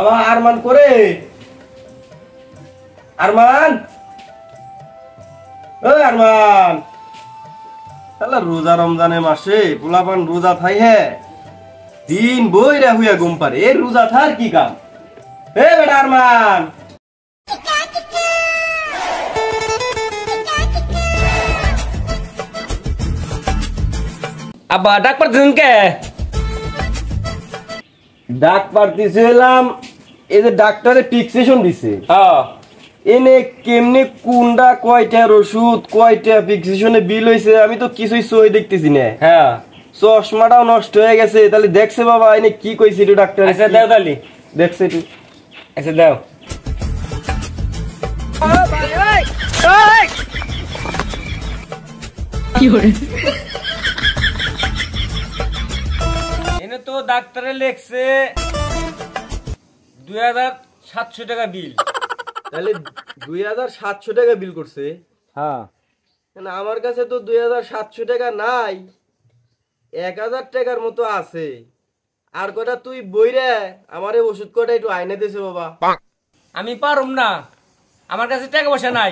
বাবা আরমান করে আরমান ওই আরমান শালা রোজা রমজানের মাসে পোলাপান রোজা থাই হে দিন বইরা হুইয়া ঘুম পারে এর রোজা থার কি কাম এ বেটা আরমান আব্বা ডাক পারতেছেন কে? ডাক পারতেছিলাম এই যে ডাক্তারে ফিক্সেশন দিছে হ্যাঁ এনে কেমনে কোনটা কয়টার ওষুধ কয়টা ফিক্সেশনে বিল হইছে আমি তো কিছুই সই দেখতেছি না। হ্যাঁ চশমাটাও নষ্ট হয়ে গেছে তাহলে দেখছে বাবা এনে কি কইছে এটা ডাক্তার আচ্ছা দাও তালি দেখছে একটু আচ্ছা দাও এনে তো ডাক্তারে লেখছে 2700 টাকা বিল। তাহলে 2700 টাকা বিল করছে। হ্যাঁ না আমার কাছে তো 2700 টাকা নাই 1000 টাকার মতো আছে আর কটা তুই বইরে আমারে ওষুধ কটা একটু আইনে দিছে বাবা। আমি পারুম না আমার কাছে টাকা পয়সা নাই।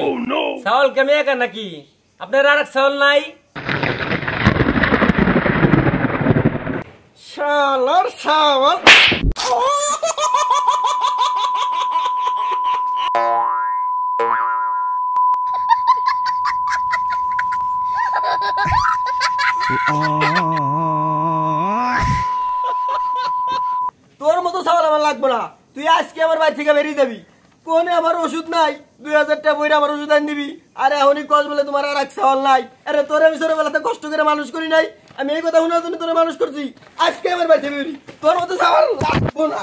চাউল কেমন একা নাকি আপনার আর চাউল নাই? শালার চাওয়াল তোর মতো চাওয়াল আমার লাগবে না তুই আজকে আমার বাড়ি থেকে বেরিয়ে যাবি কোনে আমার ওষুধ নাই 2000 টাকা বইরে আমার ওষুধ আনি দিবি আরে এখনই কস বলে তোমার আর এক চাওয়াল নাই আরে তোর আমি ছোটবেলাতে কষ্ট করে মানুষ করি নাই আমি এই কথা শোনার জন্য তোরে মানুষ করছি আজকে আমার বাড়ি থেকে বেরিয়ে তোর মতো চাওয়াল লাগবো না।